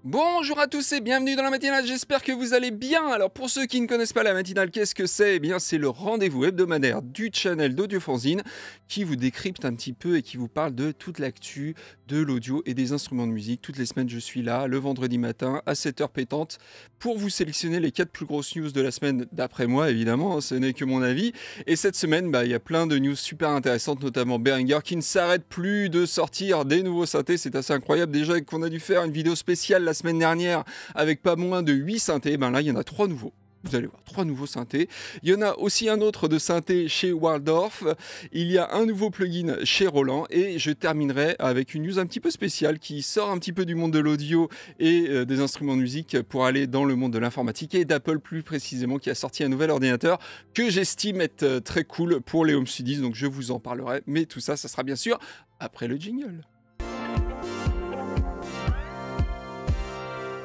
Bonjour à tous et bienvenue dans la matinale, j'espère que vous allez bien. Alors pour ceux qui ne connaissent pas la matinale, qu'est-ce que c'est? Eh bien c'est le rendez-vous hebdomadaire du channel d'Audiofanzine qui vous décrypte un petit peu et qui vous parle de toute l'actu de l'audio et des instruments de musique. Toutes les semaines je suis là, le vendredi matin à 7h pétante pour vous sélectionner les 4 plus grosses news de la semaine d'après moi évidemment, hein, ce n'est que mon avis. Et cette semaine, il y a plein de news super intéressantes, notamment Behringer qui ne s'arrête plus de sortir des nouveaux synthés. C'est assez incroyable déjà qu'on a dû faire une vidéo spéciale la semaine dernière avec pas moins de 8 synthés. Là, il y en a 3 nouveaux. Vous allez voir, 3 nouveaux synthés. Il y en a aussi un autre de synthé chez Waldorf. Il y a un nouveau plugin chez Roland. Et je terminerai avec une news un petit peu spéciale qui sort un petit peu du monde de l'audio et des instruments de musique pour aller dans le monde de l'informatique et d'Apple plus précisément, qui a sorti un nouvel ordinateur que j'estime être très cool pour les home studies. Donc je vous en parlerai. Mais tout ça, ça sera bien sûr après le jingle.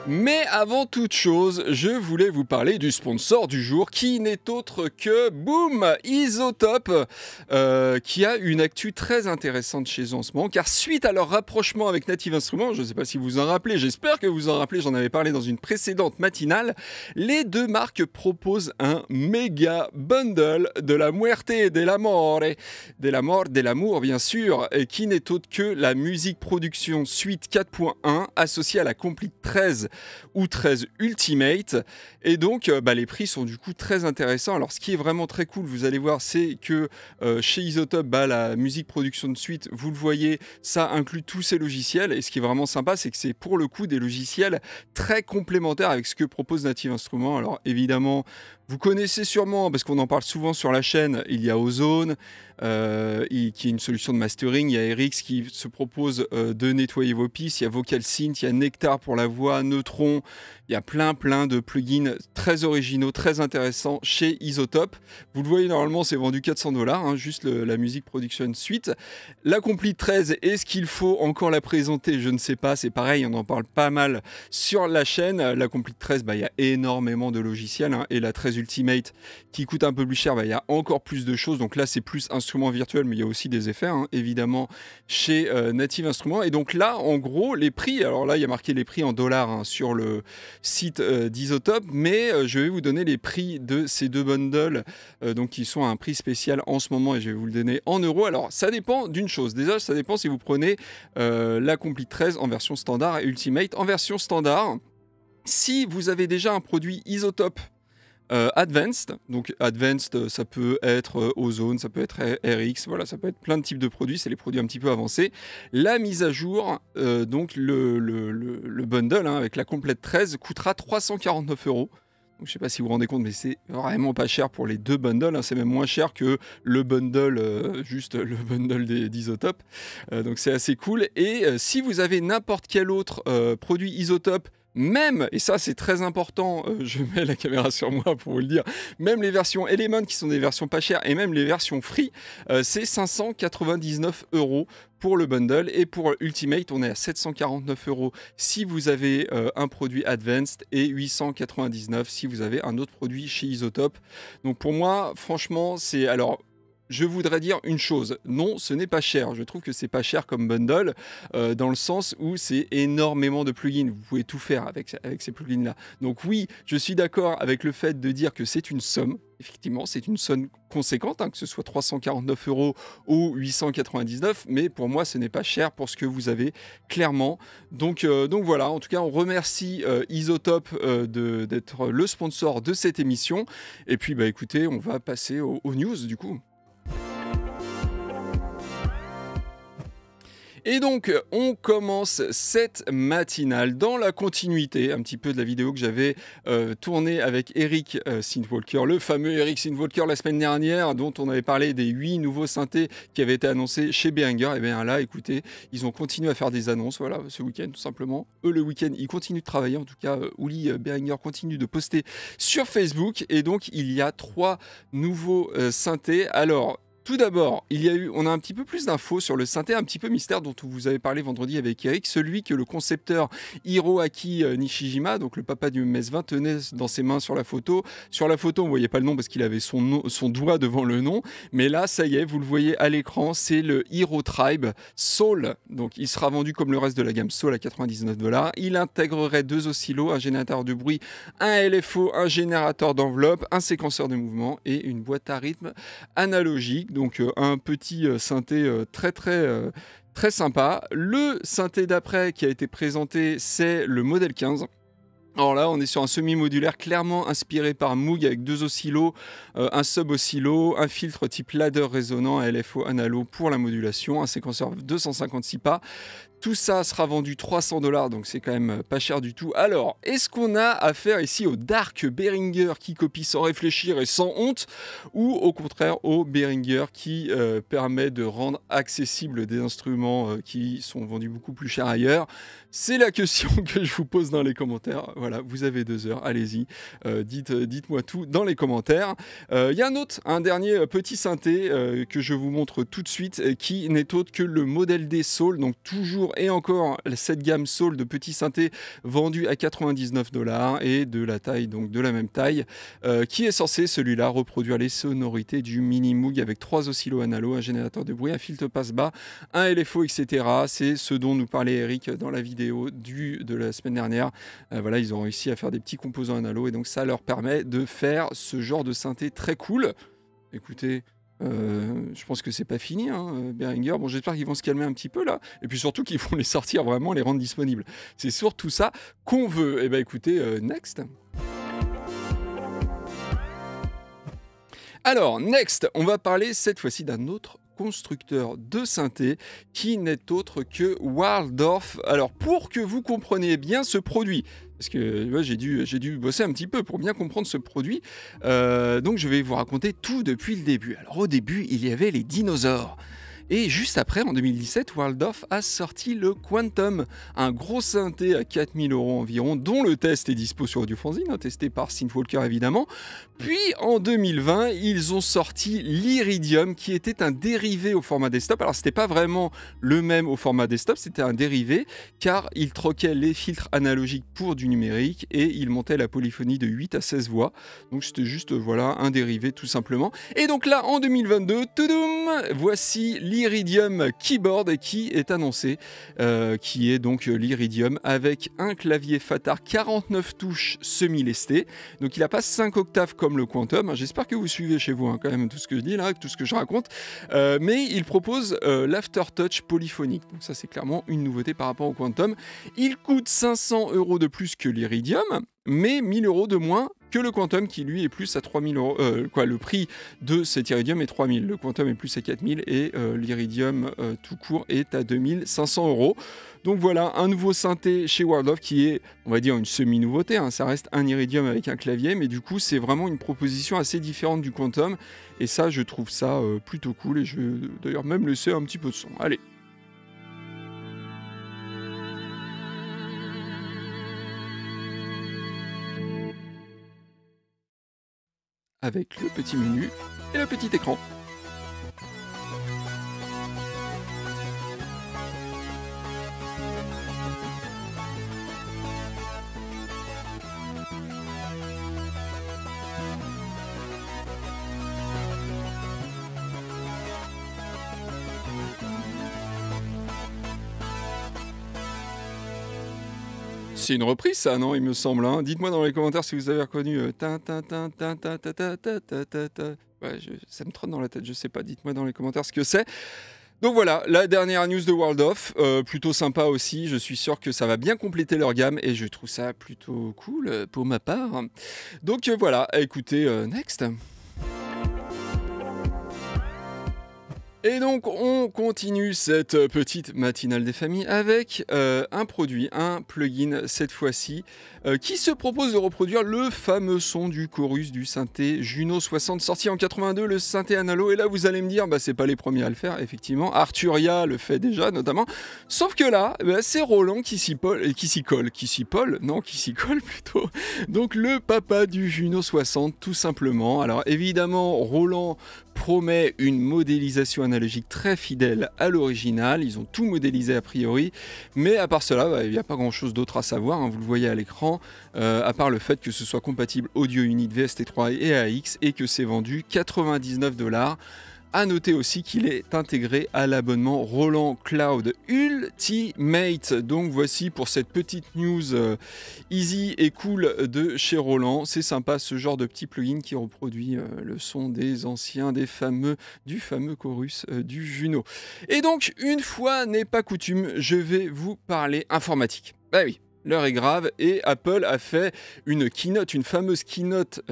Mais avant toute chose, je voulais vous parler du sponsor du jour qui n'est autre que, boum, Isotope, qui a une actu très intéressante chez eux en ce moment, car suite à leur rapprochement avec Native Instruments, je ne sais pas si vous vous en rappelez, j'espère que vous vous en rappelez, j'en avais parlé dans une précédente matinale, les deux marques proposent un méga bundle de la muerte et de la mort, de l'amour bien sûr, et qui n'est autre que la Music Production Suite 4.1 associée à la Complete 13 ou 13 Ultimate, et donc les prix sont du coup très intéressants. Alors ce qui est vraiment très cool, vous allez voir, c'est que chez Isotope, la Music Production Suite, vous le voyez, ça inclut tous ces logiciels, et ce qui est vraiment sympa, c'est que c'est pour le coup des logiciels très complémentaires avec ce que propose Native Instruments. Alors évidemment, vous connaissez sûrement, parce qu'on en parle souvent sur la chaîne, il y a Ozone, qui est une solution de mastering, il y a RX qui se propose de nettoyer vos pistes, il y a Vocal Synth, il y a Nectar pour la voix, Neutron, il y a plein de plugins très originaux, très intéressants chez Isotope. Vous le voyez, normalement c'est vendu 400$, juste la Music Production Suite. La Complete 13, est-ce qu'il faut encore la présenter? Je ne sais pas, c'est pareil, on en parle pas mal sur la chaîne. La Complete 13, il y a énormément de logiciels, et la 13 Ultimate qui coûte un peu plus cher, il y a encore plus de choses. Donc là c'est plus instrument virtuel, mais il y a aussi des effets, évidemment, chez Native Instruments. Et donc là, en gros, les prix, alors là il y a marqué les prix en dollars sur le site d'Isotope, mais je vais vous donner les prix de ces deux bundles, donc qui sont à un prix spécial en ce moment, et je vais vous le donner en euros. Alors ça dépend d'une chose, déjà ça dépend si vous prenez la Complete 13 en version standard et Ultimate. En version standard, si vous avez déjà un produit Isotope Advanced, donc Advanced ça peut être Ozone, ça peut être RX, voilà, ça peut être plein de types de produits, c'est les produits un petit peu avancés. La mise à jour, donc le bundle avec la complète 13 coûtera 349€. Donc, je ne sais pas si vous vous rendez compte, mais c'est vraiment pas cher pour les deux bundles, c'est même moins cher que le bundle, juste le bundle d'Isotope. Donc c'est assez cool. Et si vous avez n'importe quel autre produit Isotope, même, et ça c'est très important, je mets la caméra sur moi pour vous le dire, même les versions Element qui sont des versions pas chères et même les versions free, c'est 599€ pour le bundle, et pour Ultimate on est à 749€ si vous avez un produit Advanced et 899€ si vous avez un autre produit chez Isotope. Donc pour moi franchement c'est... Alors je voudrais dire une chose, non, ce n'est pas cher. Je trouve que c'est pas cher comme bundle, dans le sens où c'est énormément de plugins. Vous pouvez tout faire avec ces plugins-là. Donc oui, je suis d'accord avec le fait de dire que c'est une somme. Effectivement, c'est une somme conséquente, que ce soit 349€ ou 899, mais pour moi, ce n'est pas cher pour ce que vous avez, clairement. Donc voilà, en tout cas, on remercie Isotope d'être le sponsor de cette émission. Et puis, écoutez, on va passer aux news, du coup. Et donc, on commence cette matinale dans la continuité un petit peu de la vidéo que j'avais tournée avec Eric Synthwalker, le fameux Eric Synthwalker la semaine dernière, dont on avait parlé des 8 nouveaux synthés qui avaient été annoncés chez Behringer. Et bien là, écoutez, ils ont continué à faire des annonces, voilà, ce week-end tout simplement. Eux, le week-end, ils continuent de travailler, en tout cas, Uli Behringer continue de poster sur Facebook. Et donc, il y a 3 nouveaux synthés. Alors, Tout d'abord, on a un petit peu plus d'infos sur le synthé, un petit peu mystère dont vous avez parlé vendredi avec Eric, celui que le concepteur Hiroaki Nishijima, donc le papa du MS-20, tenait dans ses mains sur la photo. Sur la photo, on ne voyait pas le nom parce qu'il avait son doigt devant le nom, mais là, ça y est, vous le voyez à l'écran, c'est le Hero Tribe Soul. Donc, il sera vendu comme le reste de la gamme Soul à 99$. Il intégrerait 2 oscillos, un générateur de bruit, un LFO, un générateur d'enveloppe, un séquenceur de mouvement et une boîte à rythme analogique. Donc un petit synthé très sympa. Le synthé d'après qui a été présenté, c'est le modèle 15. Alors là, on est sur un semi-modulaire clairement inspiré par Moog avec 2 oscillos, un sub-oscillo, un filtre type ladder résonant, un LFO analo pour la modulation, un séquenceur 256 pas. Tout ça sera vendu 300$, donc c'est quand même pas cher du tout. Alors, est-ce qu'on a affaire ici au Dark Behringer qui copie sans réfléchir et sans honte, ou au contraire au Behringer qui permet de rendre accessibles des instruments qui sont vendus beaucoup plus cher ailleurs? C'est la question que je vous pose dans les commentaires. Voilà, vous avez 2 heures, allez-y, dites-moi tout dans les commentaires. Il y a un dernier petit synthé que je vous montre tout de suite, qui n'est autre que le modèle D Soul, donc toujours et encore cette gamme Soul de petits synthés vendus à 99$ et de la taille, donc de la même taille, qui est censé celui-là reproduire les sonorités du Mini Moog avec 3 oscillos analo, un générateur de bruit, un filtre passe-bas, un LFO, etc. C'est ce dont nous parlait Eric dans la vidéo de la semaine dernière. Voilà, ils ont réussi à faire des petits composants analo et donc ça leur permet de faire ce genre de synthé très cool. Écoutez, je pense que c'est pas fini, hein, Behringer. Bon, j'espère qu'ils vont se calmer un petit peu là, et puis surtout qu'ils vont les sortir vraiment, les rendre disponibles. C'est surtout ça qu'on veut. Et ben écoutez, next. Alors, next, on va parler cette fois-ci d'un autre constructeur de synthé qui n'est autre que Waldorf. Alors, pour que vous compreniez bien ce produit, parce que ouais, j'ai dû bosser un petit peu pour bien comprendre ce produit, donc je vais vous raconter tout depuis le début. Alors au début, il y avait les dinosaures. Et juste après, en 2017, Waldorf a sorti le Quantum, un gros synthé à 4000€ environ, dont le test est dispo sur Audiofanzine, testé par Synthwalker évidemment. Puis en 2020, ils ont sorti l'Iridium, qui était un dérivé au format desktop. Alors c'était pas vraiment le même au format desktop, c'était un dérivé, car il troquait les filtres analogiques pour du numérique et il montait la polyphonie de 8 à 16 voix. Donc c'était juste voilà un dérivé tout simplement. Et donc là en 2022, toudoum, voici l'Iridium Keyboard qui est annoncé, qui est donc l'Iridium avec un clavier Fatar 49 touches semi-lesté. Donc il n'a pas 5 octaves comme le Quantum. J'espère que vous suivez chez vous quand même tout ce que je dis là, tout ce que je raconte. Mais il propose l'Aftertouch polyphonique. Donc ça c'est clairement une nouveauté par rapport au Quantum. Il coûte 500€ de plus que l'Iridium, mais 1000€ de moins que le Quantum qui lui est plus à 3000€. Le prix de cet Iridium est 3000, le Quantum est plus à 4000 et l'Iridium tout court est à 2500€. Donc voilà, un nouveau synthé chez Waldorf qui est, on va dire, une semi-nouveauté. Ça reste un Iridium avec un clavier, mais du coup c'est vraiment une proposition assez différente du Quantum. Et ça, je trouve ça plutôt cool et je vais d'ailleurs même laisser un petit peu de son. Allez. Avec le petit menu et le petit écran. C'est une reprise, ça, non, il me semble. Hein. Dites-moi dans les commentaires si vous avez reconnu. Ouais, ça me trotte dans la tête, je sais pas. Dites-moi dans les commentaires ce que c'est. Donc voilà, la dernière news de Waldorf, plutôt sympa aussi. Je suis sûr que ça va bien compléter leur gamme et je trouve ça plutôt cool pour ma part. Donc voilà, écoutez, next. Et donc on continue cette petite matinale des familles avec un produit, un plugin cette fois-ci, qui se propose de reproduire le fameux son du chorus du synthé Juno 60 sorti en 82, le synthé analo. Et là vous allez me dire, c'est pas les premiers à le faire, effectivement. Arturia le fait déjà notamment. Sauf que là, c'est Roland qui s'y colle plutôt. Donc le papa du Juno 60 tout simplement. Alors évidemment Roland promet une modélisation analogique très fidèle à l'original. Ils ont tout modélisé a priori, mais à part cela, il n'y a pas grand-chose d'autre à savoir, hein, vous le voyez à l'écran, à part le fait que ce soit compatible audio unit VST3 et AX et que c'est vendu 99 $. A noter aussi qu'il est intégré à l'abonnement Roland Cloud Ultimate. Donc voici pour cette petite news easy et cool de chez Roland. C'est sympa ce genre de petit plugin qui reproduit le son des anciens, du fameux chorus du Juno. Et donc, une fois n'est pas coutume, je vais vous parler informatique. Bah oui. L'heure est grave et Apple a fait une keynote, une fameuse keynote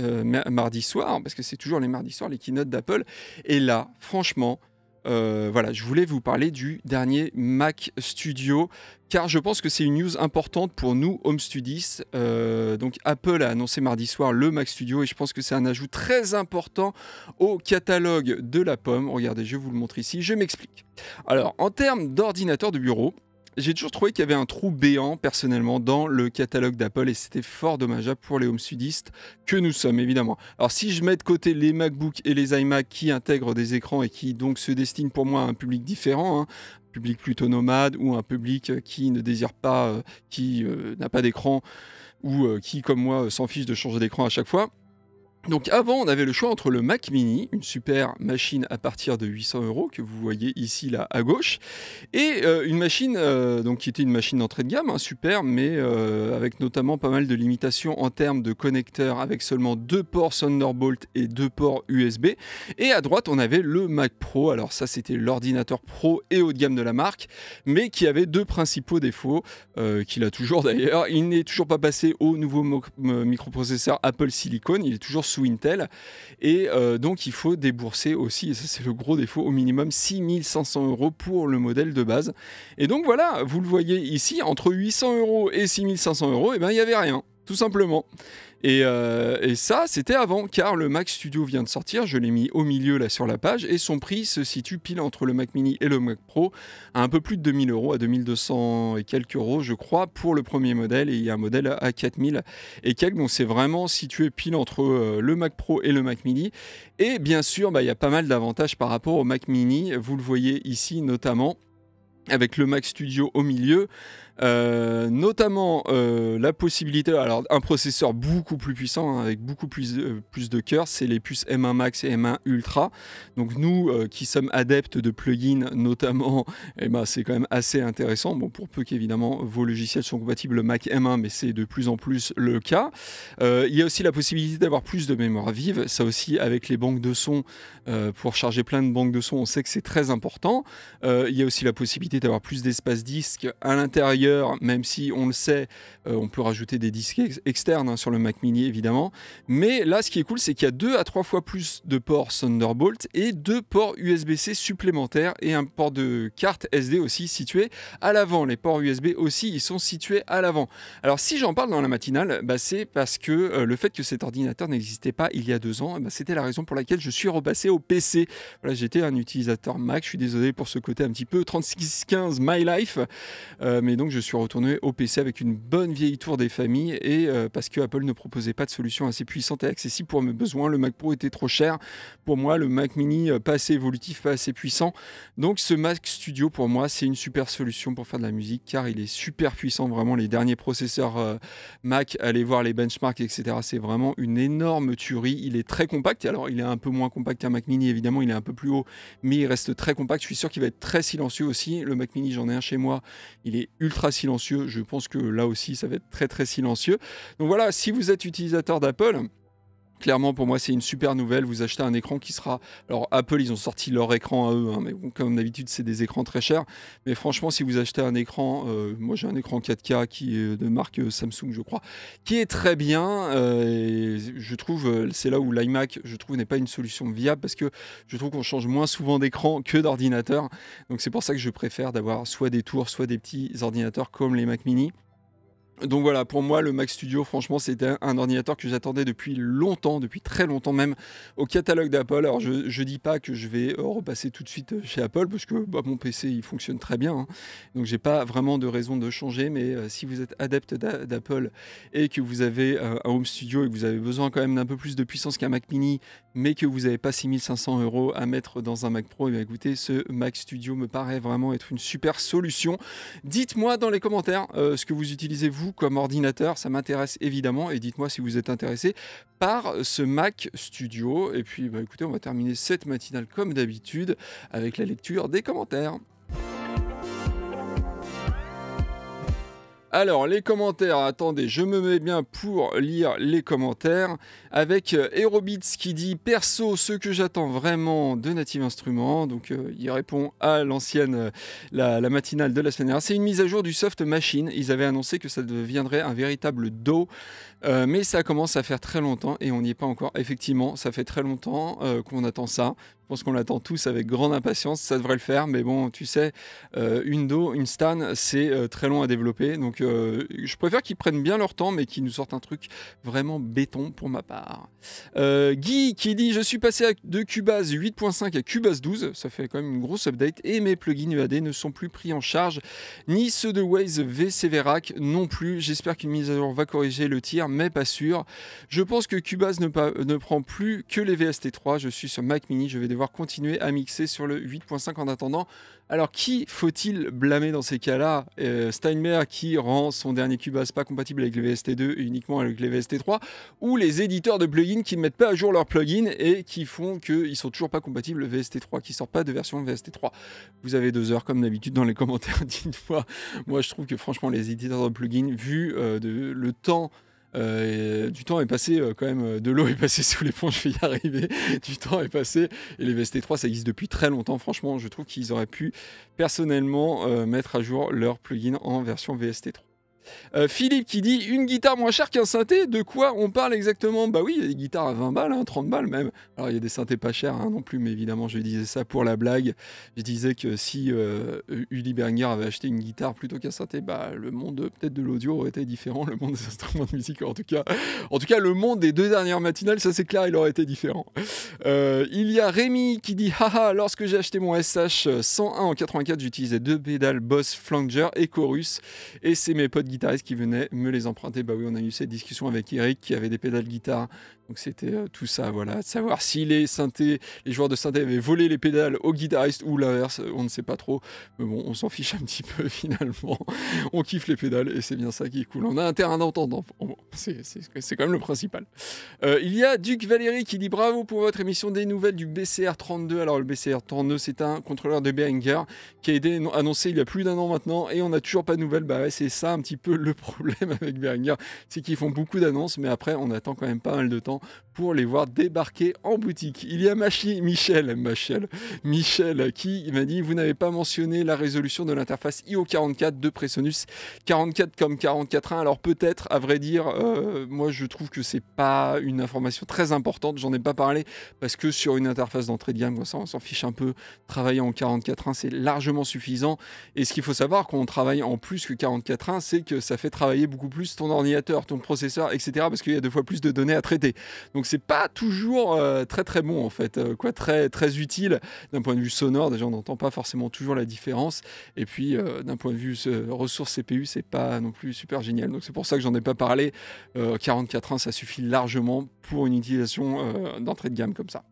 mardi soir, parce que c'est toujours les mardis soirs les keynotes d'Apple. Et là, franchement, voilà, je voulais vous parler du dernier Mac Studio, car je pense que c'est une news importante pour nous, Home Studies. Donc Apple a annoncé mardi soir le Mac Studio et je pense que c'est un ajout très important au catalogue de la pomme. Regardez, je vous le montre ici, je m'explique. Alors, en termes d'ordinateur de bureau, j'ai toujours trouvé qu'il y avait un trou béant, personnellement, dans le catalogue d'Apple et c'était fort dommageable pour les home studistes que nous sommes, évidemment. Alors, si je mets de côté les MacBook et les iMac qui intègrent des écrans et qui donc se destinent pour moi à un public différent, hein, un public plutôt nomade ou un public qui ne désire pas, qui n'a pas d'écran ou qui, comme moi, s'en fiche de changer d'écran à chaque fois. Donc avant, on avait le choix entre le Mac Mini, une super machine à partir de 800 € que vous voyez ici là à gauche, et une machine donc qui était une machine d'entrée de gamme, hein, super, mais avec notamment pas mal de limitations en termes de connecteurs, avec seulement 2 ports Thunderbolt et 2 ports USB. Et à droite, on avait le Mac Pro. Alors ça, c'était l'ordinateur pro et haut de gamme de la marque, mais qui avait 2 principaux défauts, qu'il a toujours d'ailleurs. Il n'est toujours pas passé au nouveau microprocesseur Apple Silicon, il est toujours sous Intel et donc il faut débourser aussi, et ça c'est le gros défaut, au minimum 6500 € pour le modèle de base. Et donc voilà, vous le voyez ici, entre 800 € et 6500 €, et ben il n'y avait rien, tout simplement. Et ça, c'était avant, car le Mac Studio vient de sortir, je l'ai mis au milieu là sur la page, et son prix se situe pile entre le Mac Mini et le Mac Pro, à un peu plus de 2000 €, à 2200 et quelques euros, je crois, pour le premier modèle, et il y a un modèle à 4000 et quelques, donc c'est vraiment situé pile entre le Mac Pro et le Mac Mini. Et bien sûr, il y a pas mal d'avantages par rapport au Mac Mini, vous le voyez ici notamment, avec le Mac Studio au milieu, notamment la possibilité, alors un processeur beaucoup plus puissant, hein, avec beaucoup plus de cœur, c'est les puces M1 Max et M1 Ultra. Donc nous qui sommes adeptes de plugins notamment, c'est quand même assez intéressant, bon, pour peu qu'évidemment vos logiciels sont compatibles Mac M1, mais c'est de plus en plus le cas. Il y a aussi la possibilité d'avoir plus de mémoire vive, ça aussi avec les banques de son, pour charger plein de banques de son, on sait que c'est très important. Il y a aussi la possibilité d'avoir plus d'espace disque à l'intérieur, même si on le sait, on peut rajouter des disques externes, hein, sur le Mac Mini évidemment. Mais là, ce qui est cool, c'est qu'il y a 2 à 3 fois plus de ports Thunderbolt et 2 ports USB-C supplémentaires et un port de carte SD aussi situé à l'avant. Les ports USB aussi, ils sont situés à l'avant. Alors si j'en parle dans la matinale, c'est parce que le fait que cet ordinateur n'existait pas il y a 2 ans, c'était la raison pour laquelle je suis repassé au PC. Voilà, j'étais un utilisateur Mac, je suis désolé pour ce côté un petit peu 3615 My Life, mais donc je suis retourné au PC avec une bonne vieille tour des familles, et parce que Apple ne proposait pas de solution assez puissante et accessible pour mes besoins. Le Mac Pro était trop cher pour moi, le Mac Mini pas assez évolutif, pas assez puissant. Donc ce Mac Studio pour moi c'est une super solution pour faire de la musique, car il est super puissant, vraiment les derniers processeurs Mac, allez voir les benchmarks etc, c'est vraiment une énorme tuerie. Il est très compact, alors il est un peu moins compact qu'un Mac Mini évidemment, il est un peu plus haut, mais il reste très compact. Je suis sûr qu'il va être très silencieux aussi. Le Mac Mini, j'en ai un chez moi, il est ultra silencieux, je pense que là aussi ça va être très très silencieux. Donc voilà, si vous êtes utilisateur d'Apple, clairement pour moi c'est une super nouvelle. Vous achetez un écran qui sera, alors Apple ils ont sorti leur écran à eux, hein, mais bon, comme d'habitude c'est des écrans très chers, mais franchement si vous achetez un écran, moi j'ai un écran 4K qui est de marque Samsung je crois, qui est très bien, et je trouve c'est là où l'iMac je trouve n'est pas une solution viable, parce que je trouve qu'on change moins souvent d'écran que d'ordinateur, donc c'est pour ça que je préfère d'avoir soit des tours soit des petits ordinateurs comme les Mac Mini. Donc voilà, pour moi, le Mac Studio, franchement, c'était un ordinateur que j'attendais depuis longtemps, depuis très longtemps même, au catalogue d'Apple. Alors, je dis pas que je vais repasser tout de suite chez Apple, parce que bah, mon PC, il fonctionne très bien, hein. Donc, j'ai pas vraiment de raison de changer. Mais si vous êtes adepte d'Apple et que vous avez un Home Studio et que vous avez besoin quand même d'un peu plus de puissance qu'un Mac Mini, mais que vous n'avez pas 6 500 € à mettre dans un Mac Pro, et bien écoutez, ce Mac Studio me paraît vraiment être une super solution. Dites-moi dans les commentaires ce que vous utilisez vous comme ordinateur, ça m'intéresse évidemment, et dites-moi si vous êtes intéressé par ce Mac Studio. Et puis bah, écoutez, on va terminer cette matinale comme d'habitude avec la lecture des commentaires. Alors, les commentaires, attendez, je me mets bien pour lire les commentaires avec Aerobits qui dit perso, ce que j'attends vraiment de Native Instruments. Donc, il répond à l'ancienne, la matinale de la semaine dernière. C'est une mise à jour du soft machine. Ils avaient annoncé que ça deviendrait un véritable DAW, mais ça commence à faire très longtemps et on n'y est pas encore. Effectivement, ça fait très longtemps qu'on attend ça. Je pense qu'on l'attend tous avec grande impatience, ça devrait le faire, mais bon, tu sais, une DAW, une Stan, c'est très long à développer, donc je préfère qu'ils prennent bien leur temps, mais qu'ils nous sortent un truc vraiment béton pour ma part. Guy qui dit « Je suis passé de Cubase 8.5 à Cubase 12, ça fait quand même une grosse update, et mes plugins UAD ne sont plus pris en charge, ni ceux de Waze VCVRAC non plus. J'espère qu'une mise à jour va corriger le tir, mais pas sûr. Je pense que Cubase ne prend plus que les VST3, je suis sur Mac Mini, je vais devoir continuer à mixer sur le 8.5 en attendant. » Alors qui faut-il blâmer dans ces cas-là? Steinberg qui rend son dernier Cubase pas compatible avec les VST2 et uniquement avec les VST3, ou les éditeurs de plugins qui ne mettent pas à jour leurs plugins et qui font qu'ils sont toujours pas compatibles VST3, qui sortent pas de version VST3. Vous avez 2 heures comme d'habitude dans les commentaires, dites-moi. Moi je trouve que franchement les éditeurs de plugins, vu le temps, du temps est passé quand même, de l'eau est passée sous les ponts, je vais y arriver, du temps est passé, et les VST3 ça existe depuis très longtemps. Franchement je trouve qu'ils auraient pu personnellement mettre à jour leur plugin en version VST3. Philippe qui dit une guitare moins chère qu'un synthé, de quoi on parle exactement? Bah oui, il y a des guitares à 20 balles, hein, 30 balles même. Alors il y a des synthés pas chers non plus, mais évidemment je disais ça pour la blague. Je disais que si Uli Berger avait acheté une guitare plutôt qu'un synthé, bah le monde peut-être de l'audio aurait été différent, le monde des instruments de musique en tout cas le monde des 2 dernières matinales, ça c'est clair, il aurait été différent. Il y a Rémi qui dit haha, lorsque j'ai acheté mon SH 101 en 84, j'utilisais 2 pédales Boss Flanger et Chorus, et c'est mes potes guitaristes qui venaient me les emprunter. Bah oui, on a eu cette discussion avec Eric qui avait des pédales guitare, donc c'était tout ça, voilà, de savoir si les joueurs de synthé avaient volé les pédales aux guitaristes ou l'inverse, on ne sait pas trop, mais bon, on s'en fiche un petit peu finalement, on kiffe les pédales et c'est bien ça qui est cool, on a un terrain d'entente, bon, c'est quand même le principal. Il y a Duc Valérie qui dit bravo pour votre émission des nouvelles du BCR32. Alors le BCR32 c'est un contrôleur de Behringer qui a été annoncé il y a plus d'1 an maintenant et on n'a toujours pas de nouvelles. Bah ouais, c'est ça un petit peu le problème avec Behringer, c'est qu'ils font beaucoup d'annonces mais après on attend quand même pas mal de temps pour les voir débarquer en boutique. Il y a Michel qui m'a dit vous n'avez pas mentionné la résolution de l'interface IO44 de Presonus 44 comme 44.1. Alors peut-être, à vrai dire, moi je trouve que c'est pas une information très importante, j'en ai pas parlé parce que sur une interface d'entrée de gamme, on s'en fiche un peu. Travailler en 44.1 c'est largement suffisant, et ce qu'il faut savoir quand on travaille en plus que 44.1, c'est que ça fait travailler beaucoup plus ton ordinateur, ton processeur, etc., parce qu'il y a 2 fois plus de données à traiter. Donc c'est pas toujours très très bon en fait, très, très utile d'un point de vue sonore. Déjà on n'entend pas forcément toujours la différence, et puis d'un point de vue ressources CPU c'est pas non plus super génial, donc c'est pour ça que j'en ai pas parlé. 44.1 ça suffit largement pour une utilisation d'entrée de gamme comme ça.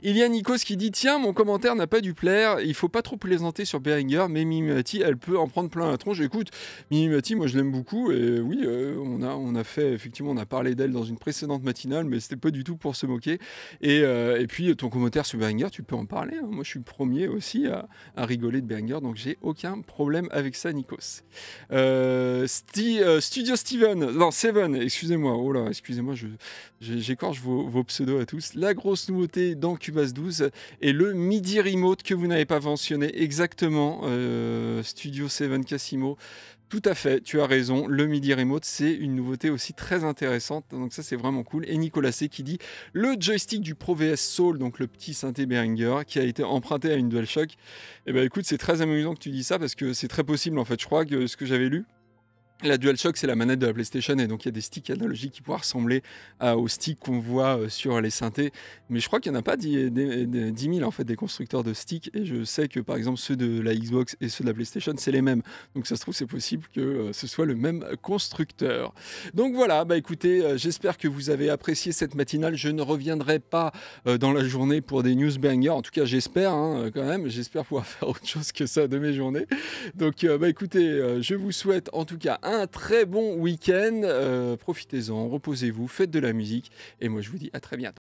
Il y a Nikos qui dit tiens, mon commentaire n'a pas dû plaire, il faut pas trop plaisanter sur Behringer, mais Mimimati elle peut en prendre plein la tronche. Écoute, Mimimati moi je l'aime beaucoup, et oui, on a fait, effectivement on a parlé d'elle dans une précédente matinale, mais c'était pas du tout pour se moquer. Et puis ton commentaire sur Behringer, tu peux en parler, hein. Moi je suis le premier aussi à rigoler de Behringer, donc j'ai aucun problème avec ça, Nikos. Studio Steven, non Seven, excusez-moi, oh là, excusez-moi, j'écorche vos pseudos à tous. La grosse nouveauté dans Cubase 12 et le MIDI Remote que vous n'avez pas mentionné exactement, Studio 7 Cassimo. Tout à fait, tu as raison, le MIDI Remote c'est une nouveauté aussi très intéressante, donc ça c'est vraiment cool. Et Nicolas C qui dit le joystick du Pro VS Soul, donc le petit synthé Behringer qui a été emprunté à une DualShock. Et ben écoute, c'est très amusant que tu dis ça parce que c'est très possible en fait. Je crois que ce que j'avais lu, La DualShock, c'est la manette de la PlayStation et donc il y a des sticks analogiques qui pourraient ressembler aux sticks qu'on voit sur les synthés. Mais je crois qu'il n'y en a pas 10 000 en fait des constructeurs de sticks et je sais que par exemple ceux de la Xbox et ceux de la PlayStation, c'est les mêmes. Donc ça se trouve, c'est possible que ce soit le même constructeur. Donc voilà, bah écoutez, j'espère que vous avez apprécié cette matinale. Je ne reviendrai pas dans la journée pour des news bangers. En tout cas, j'espère quand même. J'espère pouvoir faire autre chose que ça de mes journées. Donc, bah écoutez, je vous souhaite en tout cas un très bon week-end. Profitez-en, reposez-vous, faites de la musique. Et moi, je vous dis à très bientôt.